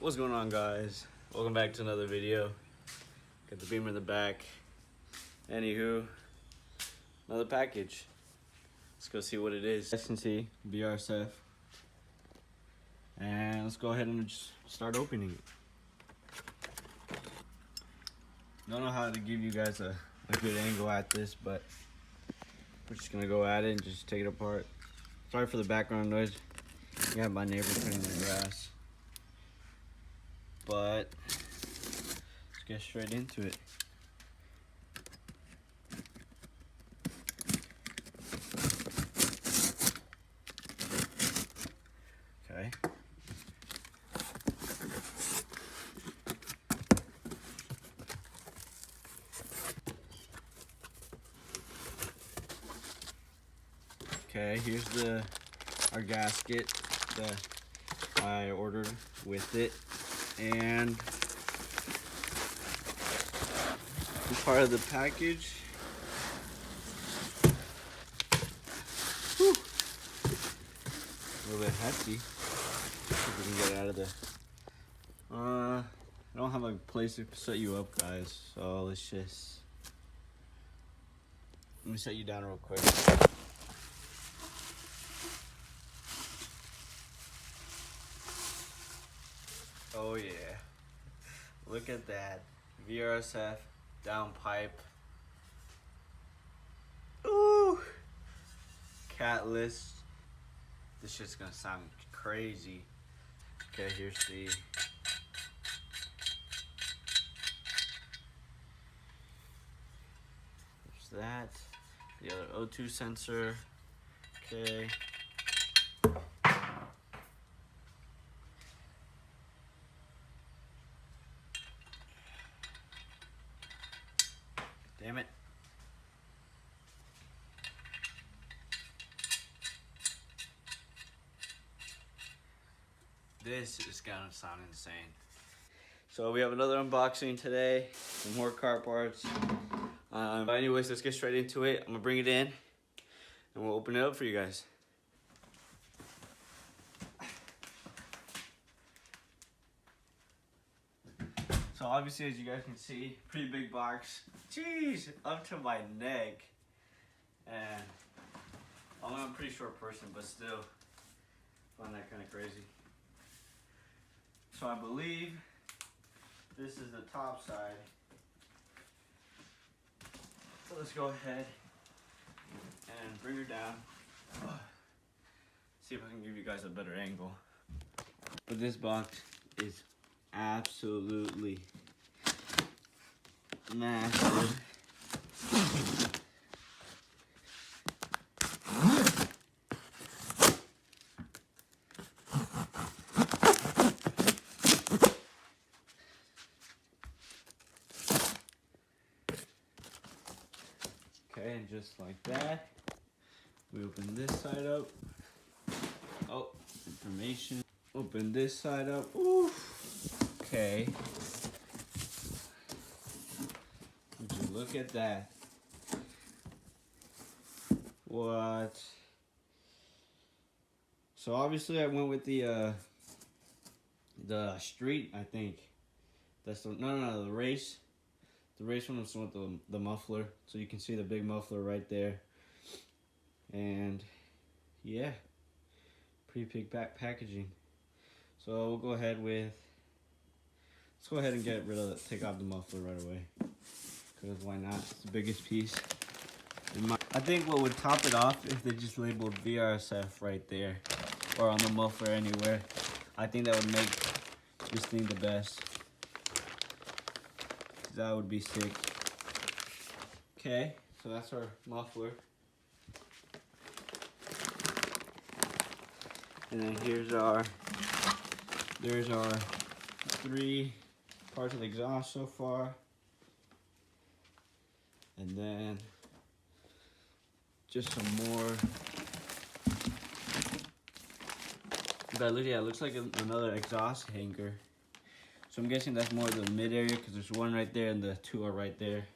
What's going on, guys? Welcome back to another video. Got the beamer in the back. Anywho, another package. Let's go see what it is. As you can see, Vrsf. And let's go ahead and just start opening it. Don't know how to give you guys a good angle at this, but we're just gonna go at it and just take it apart. Sorry for the background noise. I got my neighbor cutting the grass. But let's get straight into it. Okay. Okay, here's our gasket that I ordered with it. And part of the package. Whew. A little bit hefty. See if we can get it out of there. I don't have a place to set you up, guys, so let me set you down real quick. Oh yeah, look at that, Vrsf Downpipe. Ooh, catless. This shit's gonna sound crazy. Okay, here's that. The other O2 sensor. Okay. Damn it. This is gonna sound insane. So we have another unboxing today, some more car parts. But anyways, let's get straight into it. I'm gonna bring it in and we'll open it up for you guys. So obviously, as you guys can see, pretty big box. Jeez, up to my neck. And I'm a pretty short person, but still find that kind of crazy. So I believe this is the top side. So let's go ahead and bring her down. See if I can give you guys a better angle. But this box is absolutely massive. Okay, and just like that, we open this side up. Oh, information. Open this side up. Ooh. Okay. Would you look at that? What? So obviously I went with the street, I think. That's the no, the race. The race one was with the muffler, so you can see the big muffler right there. And yeah, pretty big packaging. So we'll go ahead let's go ahead and get rid of it, take off the muffler right away. Because why not? It's the biggest piece. I think what would top it off if they just labeled Vrsf right there, or on the muffler anywhere. I think that would make this thing the best. That would be sick. Okay, so that's our muffler. And then there's our 3 parts of the exhaust so far. And then just some more. But yeah, it looks like another exhaust hanger. So I'm guessing that's more the mid area because there's one right there and the 2 are right there.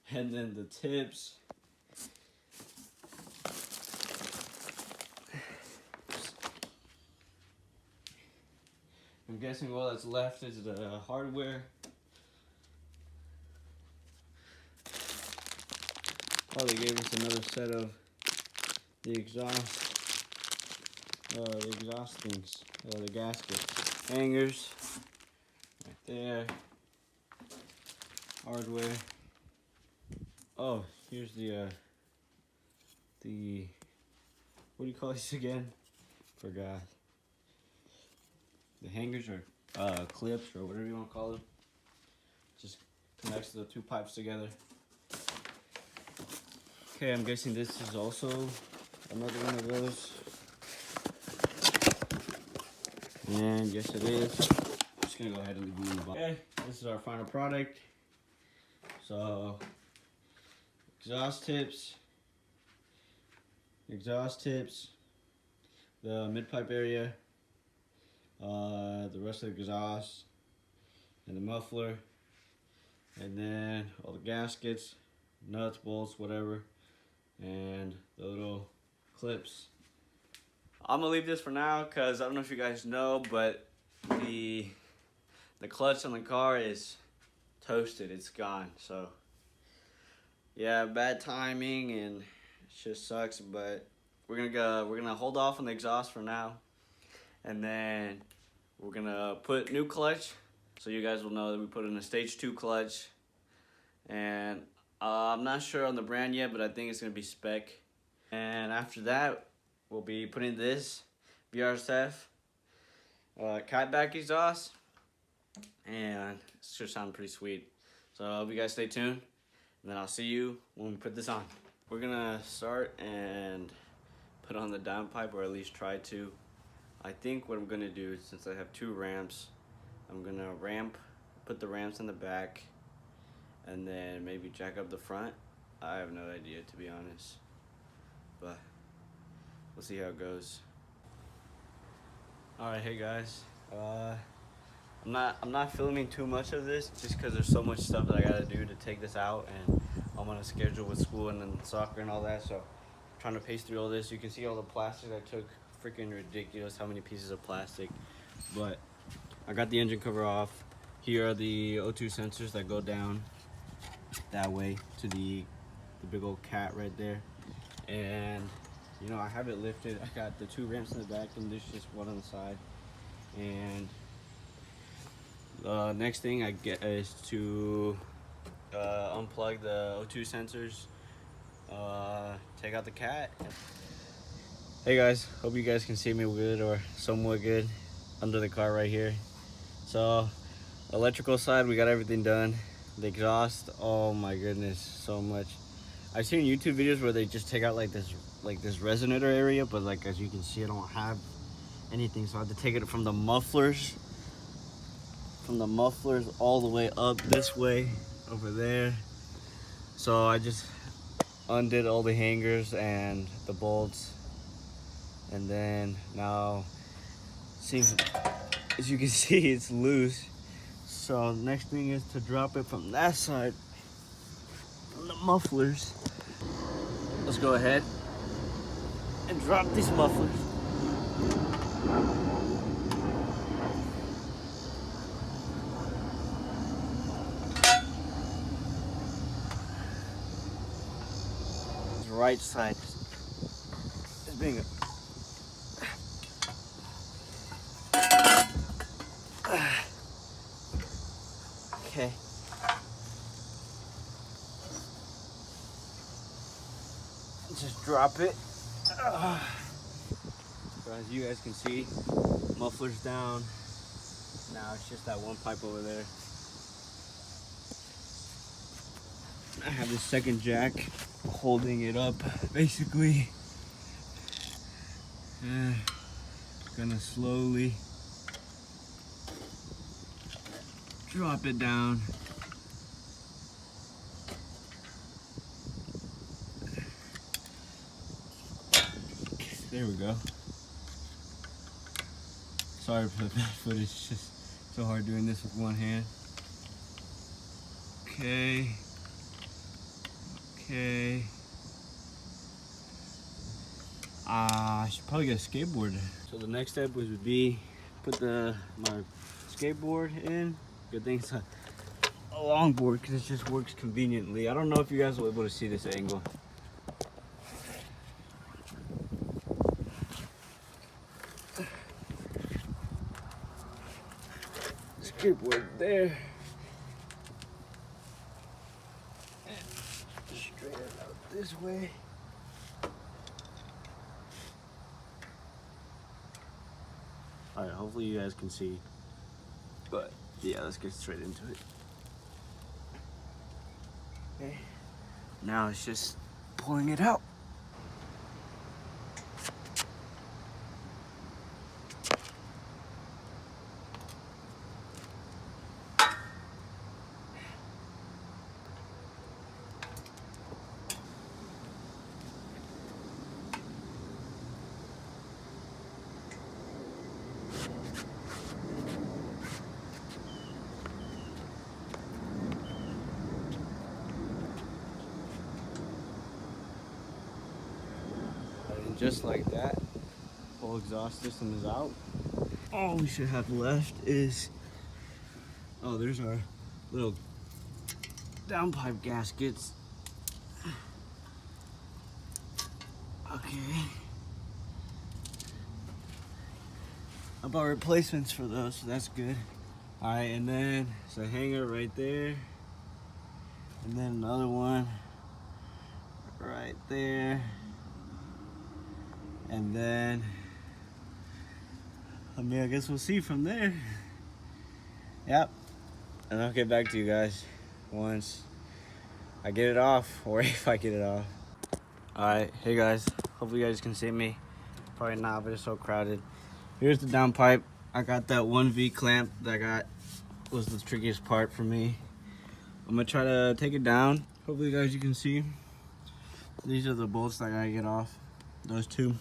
And then the tips. I'm guessing all that's left is the hardware. Oh, they gave us another set of the exhaust things, the gaskets, hangers, right there, hardware. Oh, here's the what do you call these again? Forgot. The hangers or clips or whatever you want to call them. Just connects the two pipes together. Okay, I'm guessing this is also another one of those. And yes, it is. I'm just gonna go ahead and leave them in the box. Okay, this is our final product. So, exhaust tips, the mid-pipe area, the rest of the exhaust, and the muffler, and then all the gaskets, nuts, bolts, whatever, and the little clips. I'm gonna leave this for now because I don't know if you guys know, but the clutch on the car is toasted. It's gone. So yeah, bad timing and it just sucks. But we're gonna hold off on the exhaust for now, and then we're gonna put new clutch. So you guys will know that we put in a stage 2 clutch, and I'm not sure on the brand yet, but I think it's gonna be Spec. And after that, we'll be putting this Vrsf Catback exhaust, and it should sound pretty sweet. So I hope you guys stay tuned, and then I'll see you when we put this on. We're gonna start and put on the downpipe, or at least try to. I think what I'm gonna do, since I have 2 ramps, I'm gonna put the ramps in the back, and then maybe jack up the front. I have no idea, to be honest, but we'll see how it goes. All right, hey guys. I'm not filming too much of this just because there's so much stuff that I gotta do to take this out, and I'm on a schedule with school and then soccer and all that. So I'm trying to pace through all this. You can see all the plastic I took. Freaking ridiculous how many pieces of plastic. But I got the engine cover off. Here are the O2 sensors that go down that way to the big old cat right there. And you know, I have it lifted. I got the 2 ramps in the back and there's just one on the side. And the next thing I get is to unplug the O2 sensors, take out the cat. Hey guys, hope you guys can see me good or somewhat good under the car right here. So, electrical side, we got everything done. The exhaust, oh my goodness, so much. I've seen YouTube videos where they just take out like this resonator area, but like as you can see, I don't have anything, so I have to take it from the mufflers all the way up this way over there. So I just undid all the hangers and the bolts, and then now seems, as you can see, it's loose. So next thing is to drop it from that side, from the mufflers. Let's go ahead and drop these mufflers. The right side is being okay. Just drop it. So as you guys can see, muffler's down. Now it's just that one pipe over there. I have the second jack holding it up, basically. Gonna slowly drop it down. There we go. Sorry for the bad footage, it's just so hard doing this with one hand. Okay. I should probably get a skateboard. So the next step would be put my skateboard in. Good thing it's a longboard because it just works conveniently. I don't know if you guys will be able to see this angle. Skateboard there. And straight out this way. Alright, hopefully you guys can see. But yeah, let's get straight into it. Okay. Now it's just pulling it out. And just like that, whole exhaust system is out. All we should have left is, oh, there's our little downpipe gaskets. Okay. I bought replacements for those, so that's good. Alright, and then it's a hanger right there. And then another one right there. And then, I guess we'll see from there. Yep. And I'll get back to you guys once I get it off, or if I get it off. Alright, hey guys. Hopefully you guys can see me. Probably not, but it's so crowded. Here's the downpipe. I got that 1V clamp that was the trickiest part for me. I'm gonna try to take it down. Hopefully guys you can see. These are the bolts that I gotta get off. Those two.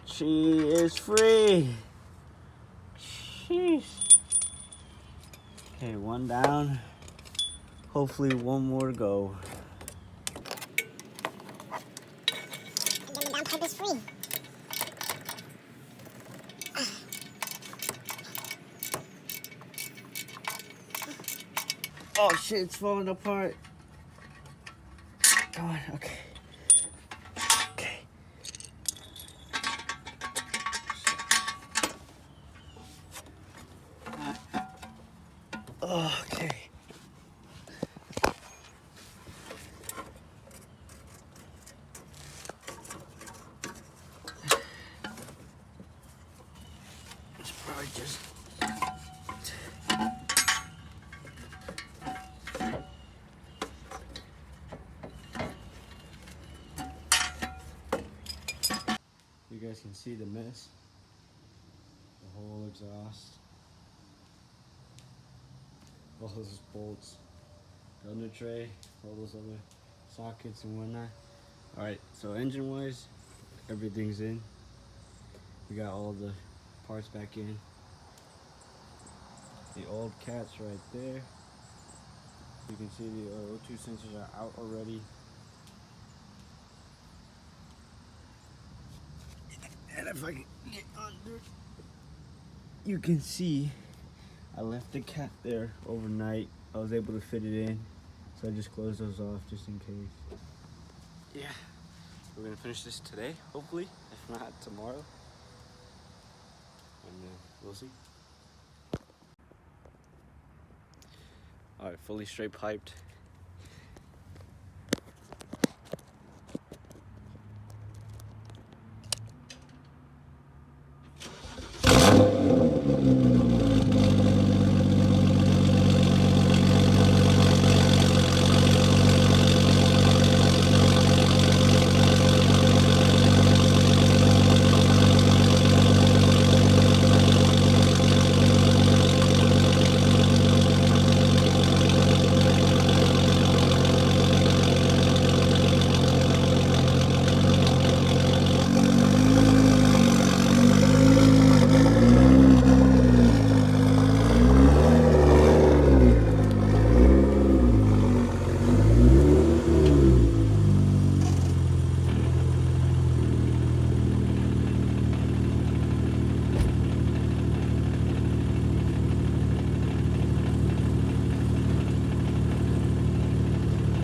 She is free. Sheesh. Okay, one down. Hopefully one more to go. And then the downpipe is free. Oh shit, it's falling apart. Come on, okay. Okay. Okay. It's probably just you guys can see the mess, the whole exhaust, all those bolts, the under tray, all those other sockets and whatnot. Alright, so engine wise, everything's in. We got all the parts back in. The old cat's right there. You can see the O2 sensors are out already. And if I can get under, you can see I left the cat there overnight. I was able to fit it in, so I just closed those off just in case. Yeah, we're gonna finish this today, hopefully. If not, tomorrow. And we'll see. All right, fully straight piped.